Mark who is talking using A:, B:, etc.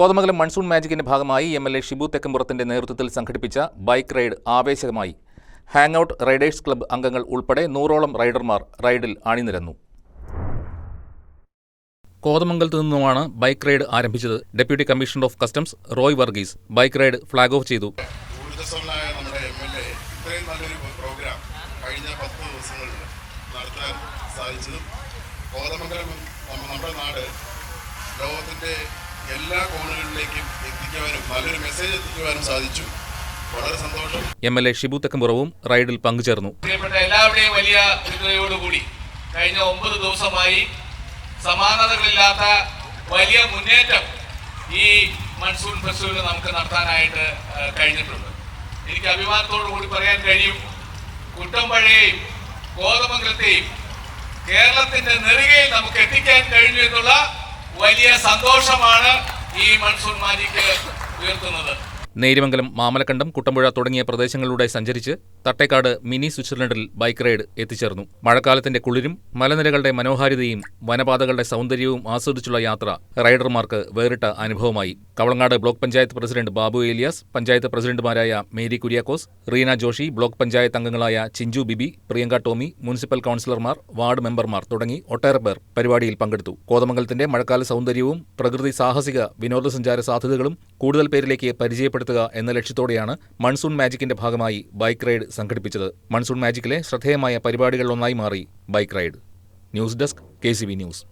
A: Kothamangalam monsoon മാജിക്കിന്റെ ഭാഗമായി MLA. Shibu തെക്കുംപുറത്തിന്റെ നേതൃത്വത്തിൽ സംഘടിപ്പിച്ച ബൈക്ക് റൈഡ് ആവേശകരമായി. ഹാങ് ഔട്ട് റൈഡേഴ്സ് ക്ലബ്ബ് അംഗങ്ങൾ ഉൾപ്പെടെ 100ഓളം റൈഡർമാർ റൈഡിൽ അണിനിരന്നു. കോതമംഗലത്തു നിന്നുമാണ് ബൈക്ക് റൈഡ് ആരംഭിച്ചത്. Deputy commissioner of customs Roy Varghese bike ride flag off ചെയ്തു.
B: കോതമംഗലം നമ്മുടെ നാട് ലോകത്തിന്റെ എല്ലാ കോണുകളിലേക്കും എത്തിക്കുവാനും നല്ലൊരു മെസ്സേജ് എത്തിക്കുവാനും സാധിച്ചു. വളരെ സന്തോഷം.
A: എം.എൽ.എ. ഷിബു തെക്കുംപുറവും റൈഡിൽ പങ്കുചേർന്നു.
C: പ്രിയപ്പെട്ട എല്ലാവരുടെയും വലിയ പിന്തുണയോടുകൂടി കഴിഞ്ഞ 9 ദിവസമായി സമാനതകളില്ലാത്ത വലിയ മുന്നേറ്റം ഈ മൺസൂൺ ഫെസ്റ്റിവലിൽ നമുക്ക് നടത്താനായിട്ട് കഴിഞ്ഞിട്ടുണ്ട്. എനിക്ക് അഭിമാനത്തോടു കൂടി പറയാൻ കഴിയും, കുട്ടമ്പഴയെയും കോതമംഗലത്തെയും കേരളത്തിന്റെ നെറുകയിൽ നമുക്ക് എത്തിക്കാൻ കഴിഞ്ഞു എന്നുള്ള വലിയ സന്തോഷമാണ് ഈ മൺസൂൺ മാജിക്ക് ഉയർത്തുന്നത്.
A: നേര്യമംഗലം, മാമലക്കണ്ടം, കുട്ടമ്പുഴ തുടങ്ങിയ പ്രദേശങ്ങളിലൂടെ സഞ്ചരിച്ച് തട്ടേക്കാട് മിനി സ്വിറ്റ്സർലൻഡിൽ ബൈക്ക് റൈഡ് എത്തിച്ചേർന്നു. മഴക്കാലത്തിന്റെ കുളിരും മലനിരകളുടെ മനോഹാരിതയും വനപാതകളുടെ സൗന്ദര്യവും ആസ്വദിച്ചുള്ള യാത്ര റൈഡർമാർക്ക് വേറിട്ട അനുഭവമായി. കവളങ്ങാട് ബ്ലോക്ക് പഞ്ചായത്ത് പ്രസിഡന്റ് ബാബു ഏലിയാസ്, പഞ്ചായത്ത് പ്രസിഡന്റുമാരായ മേരി കുര്യാക്കോസ്, റീന ജോഷി, ബ്ലോക്ക് പഞ്ചായത്ത് അംഗങ്ങളായ ചിഞ്ചു ബിബി, പ്രിയങ്ക ടോമി, മുനിസിപ്പൽ കൌൺസിലർമാർ, വാർഡ് മെമ്പർമാർ തുടങ്ങി ഒട്ടേറെ പേർ പരിപാടിയിൽ പങ്കെടുത്തു. കോതമംഗലത്തിന്റെ മഴക്കാല സൗന്ദര്യവും പ്രകൃതി സാഹസിക വിനോദസഞ്ചാര സാധ്യതകളും കൂടുതൽ പേരിലേക്ക് പരിചയപ്പെടുത്തുക എന്ന ലക്ഷ്യത്തോടെയാണ് മൺസൂൺ മാജിക്കിന്റെ ഭാഗമായി ബൈക്ക് റൈഡ് സംഘടിപ്പിച്ചത്. മൺസൂൺ മാജിക്കിലെ ശ്രദ്ധേയമായ പരിപാടികളിലൊന്നായി മാറി bike ride. News desk, KCB news.